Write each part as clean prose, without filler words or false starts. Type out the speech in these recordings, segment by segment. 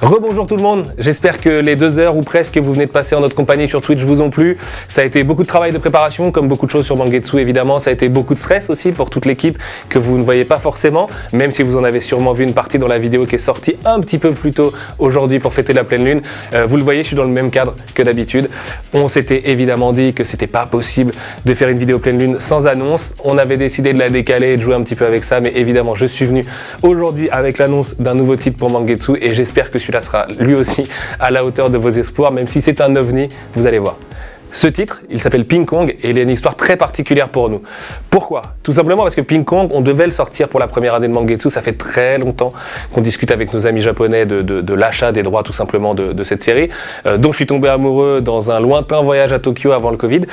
Rebonjour tout le monde, j'espère que les 2 heures ou presque que vous venez de passer en notre compagnie sur Twitch vous ont plu. Ça a été beaucoup de travail de préparation, comme beaucoup de choses sur Mangetsu évidemment. Ça a été beaucoup de stress aussi pour toute l'équipe que vous ne voyez pas forcément, même si vous en avez sûrement vu une partie dans la vidéo qui est sortie un petit peu plus tôt aujourd'hui pour fêter la pleine lune. Vous le voyez, je suis dans le même cadre que d'habitude. On s'était évidemment dit que c'était pas possible de faire une vidéo pleine lune sans annonce. On avait décidé de la décaler et de jouer un petit peu avec ça, mais évidemment je suis venu aujourd'hui avec l'annonce d'un nouveau titre pour Mangetsu et j'espère que celui-là sera lui aussi à la hauteur de vos espoirs, même si c'est un ovni, vous allez voir. Ce titre, il s'appelle Ping Kong et il a une histoire très particulière pour nous. Pourquoi? Tout simplement parce que Ping Kong, on devait le sortir pour la première année de Mangetsu, ça fait très longtemps qu'on discute avec nos amis japonais de l'achat des droits tout simplement de cette série, dont je suis tombé amoureux dans un lointain voyage à Tokyo avant le Covid.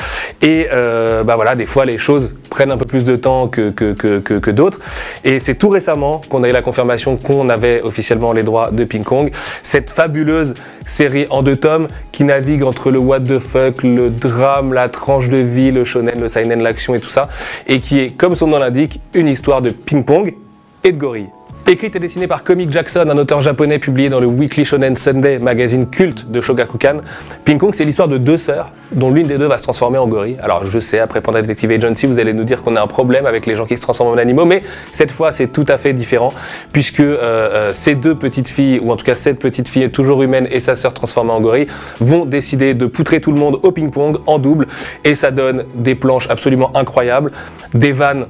Et voilà, des fois les choses prennent un peu plus de temps que d'autres. Et c'est tout récemment qu'on a eu la confirmation qu'on avait officiellement les droits de Ping Kong, cette fabuleuse série en 2 tomes qui navigue entre le what the fuck, le drame, la tranche de vie, le shonen, le seinen, l'action et tout ça, et qui est, comme son nom l'indique, une histoire de ping-pong et de gorilles. Écrite et dessinée par Comic Jackson, un auteur japonais publié dans le Weekly Shonen Sunday, magazine culte de Shogakukan, Ping Kong c'est l'histoire de 2 sœurs, dont l'une des 2 va se transformer en gorille. Alors je sais, après Panda Detective Agency, vous allez nous dire qu'on a un problème avec les gens qui se transforment en animaux, mais cette fois c'est tout à fait différent, puisque ces 2 petites filles, ou en tout cas cette petite fille toujours humaine et sa sœur transformée en gorille, vont décider de poutrer tout le monde au ping-pong en double, et ça donne des planches absolument incroyables, des vannes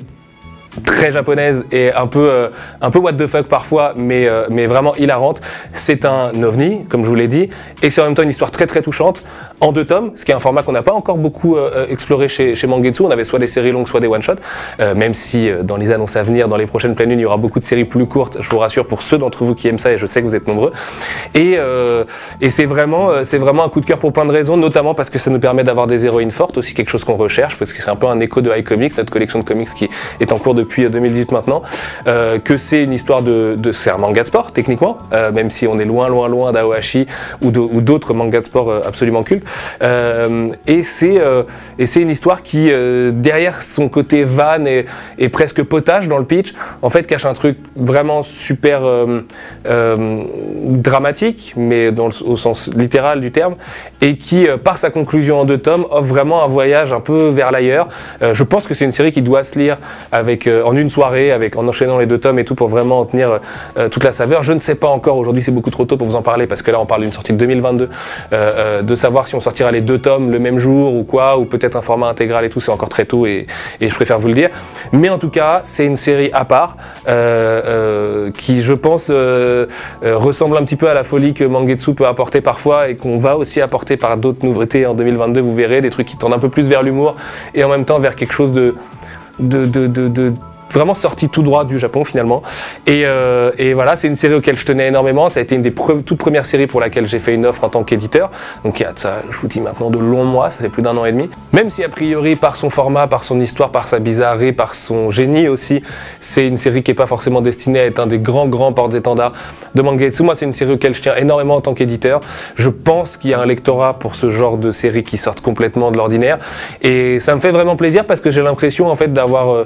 très japonaise et un peu what the fuck parfois, mais vraiment hilarante. C'est un ovni, comme je vous l'ai dit, et c'est en même temps une histoire très très touchante, en 2 tomes, ce qui est un format qu'on n'a pas encore beaucoup exploré chez Mangetsu. On avait soit des séries longues, soit des one-shots, même si dans les annonces à venir, dans les prochaines pleines lunes, il y aura beaucoup de séries plus courtes, je vous rassure, pour ceux d'entre vous qui aiment ça, et je sais que vous êtes nombreux. Et c'est vraiment un coup de cœur pour plein de raisons, notamment parce que ça nous permet d'avoir des héroïnes fortes, aussi quelque chose qu'on recherche, parce que c'est un peu un écho de iComics, notre collection de comics qui est en cours depuis 2018 maintenant, que c'est une histoire c'est un manga de sport techniquement, même si on est loin d'Aohashi ou d'autres mangas de sport absolument cultes, et c'est une histoire qui derrière son côté van et presque potage dans le pitch, en fait cache un truc vraiment super dramatique, mais au sens littéral du terme, et qui par sa conclusion en 2 tomes offre vraiment un voyage un peu vers l'ailleurs. Je pense que c'est une série qui doit se lire en une soirée, en enchaînant les 2 tomes et tout, pour vraiment en tenir toute la saveur. Je ne sais pas encore, aujourd'hui c'est beaucoup trop tôt pour vous en parler, parce que là on parle d'une sortie de 2022, de savoir si on sortira les 2 tomes le même jour ou quoi, ou peut-être un format intégral et tout, c'est encore très tôt et je préfère vous le dire. Mais en tout cas, c'est une série à part, qui je pense ressemble un petit peu à la folie que Mangetsu peut apporter parfois et qu'on va aussi apporter par d'autres nouveautés en 2022, vous verrez, des trucs qui tendent un peu plus vers l'humour et en même temps vers quelque chose de vraiment sorti tout droit du Japon finalement, et voilà, c'est une série auquel je tenais énormément. Ça a été une des toutes premières séries pour laquelle j'ai fait une offre en tant qu'éditeur, donc il y a de ça, je vous dis maintenant, de longs mois, ça fait plus d'1 an et demi, même si a priori par son format, par son histoire, par sa bizarrerie, par son génie aussi, c'est une série qui est pas forcément destinée à être un des grands porte-étendards de Mangetsu. Moi c'est une série auquel je tiens énormément en tant qu'éditeur. Je pense qu'il y a un lectorat pour ce genre de séries qui sortent complètement de l'ordinaire, et ça me fait vraiment plaisir parce que j'ai l'impression en fait d'avoir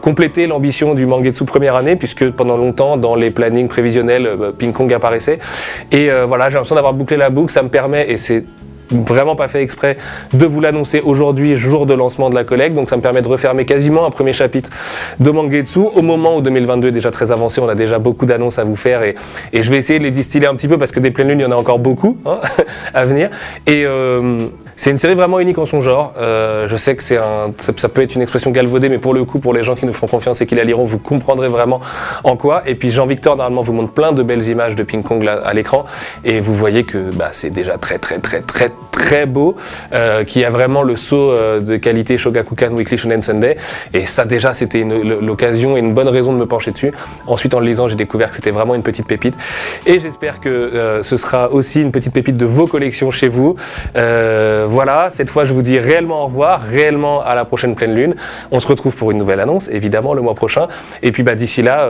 complété l'ambition du Mangetsu première année, puisque pendant longtemps dans les plannings prévisionnels Ping Kong apparaissait, et voilà, j'ai l'impression d'avoir bouclé la boucle. Ça me permet, et c'est vraiment pas fait exprès, de vous l'annoncer aujourd'hui, jour de lancement de la collecte, donc ça me permet de refermer quasiment un premier chapitre de Mangetsu au moment où 2022 est déjà très avancé. On a déjà beaucoup d'annonces à vous faire, et je vais essayer de les distiller un petit peu parce que des pleines lunes il y en a encore beaucoup à venir, et c'est une série vraiment unique en son genre. Je sais que ça peut être une expression galvaudée, mais pour le coup, pour les gens qui nous feront confiance et qui la liront, vous comprendrez vraiment en quoi. Et puis Jean-Victor normalement vous montre plein de belles images de Ping Kong là, à l'écran, et vous voyez que c'est déjà très beau, qui a vraiment le saut de qualité Shogakukan Weekly Shonen Sunday, et ça déjà c'était l'occasion et une bonne raison de me pencher dessus. Ensuite en le lisant j'ai découvert que c'était vraiment une petite pépite, et j'espère que ce sera aussi une petite pépite de vos collections chez vous. Voilà, cette fois je vous dis réellement au revoir, réellement à la prochaine pleine lune. On se retrouve pour une nouvelle annonce, évidemment, le mois prochain. Et puis d'ici là,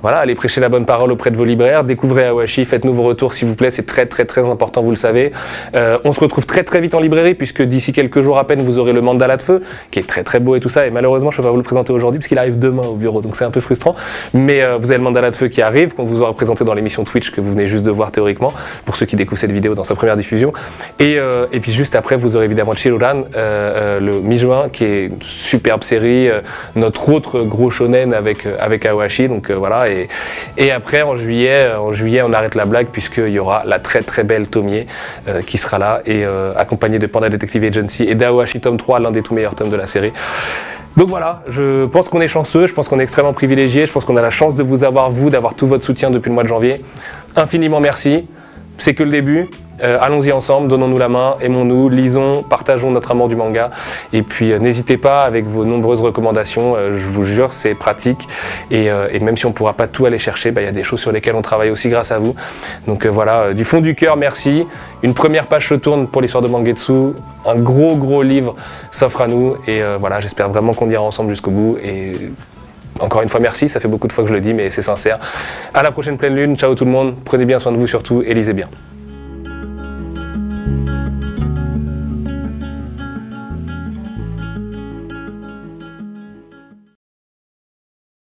voilà, allez prêcher la bonne parole auprès de vos libraires, découvrez Aohashi, faites-nous vos retours s'il vous plaît, c'est très important, vous le savez. On se retrouve très très vite en librairie, puisque d'ici quelques jours à peine, vous aurez le Mandala de Feu, qui est très très beau et tout ça, et malheureusement, je ne peux pas vous le présenter aujourd'hui, parce qu'il arrive demain au bureau, donc c'est un peu frustrant. Mais vous avez le Mandala de Feu qui arrive, qu'on vous aura présenté dans l'émission Twitch, que vous venez juste de voir théoriquement, pour ceux qui découvrent cette vidéo dans sa première diffusion. Et puis juste après, vous aurez évidemment Chiruran, le mi-juin, qui est une superbe série, notre autre gros shonen avec Aoashi, donc voilà. Et après, en juillet, on arrête la blague, puisqu'il y aura la très très belle Tomie qui sera là, et accompagné de Panda Detective Agency et d'Aoashi tome 3, l'un des tout meilleurs tomes de la série. Donc voilà, je pense qu'on est chanceux, je pense qu'on est extrêmement privilégié, je pense qu'on a la chance de vous avoir, d'avoir tout votre soutien depuis le mois de janvier. Infiniment merci, c'est que le début. Allons-y ensemble, donnons-nous la main, aimons-nous, lisons, partageons notre amour du manga. Et puis n'hésitez pas avec vos nombreuses recommandations, je vous jure, c'est pratique. Et même si on ne pourra pas tout aller chercher, il y a des choses sur lesquelles on travaille aussi grâce à vous. Donc voilà, du fond du cœur, merci. Une première page se tourne pour l'histoire de Mangetsu. Un gros livre s'offre à nous. Et voilà, j'espère vraiment qu'on ira ensemble jusqu'au bout. Et encore une fois, merci, ça fait beaucoup de fois que je le dis, mais c'est sincère. À la prochaine pleine lune, ciao tout le monde, prenez bien soin de vous surtout et lisez bien.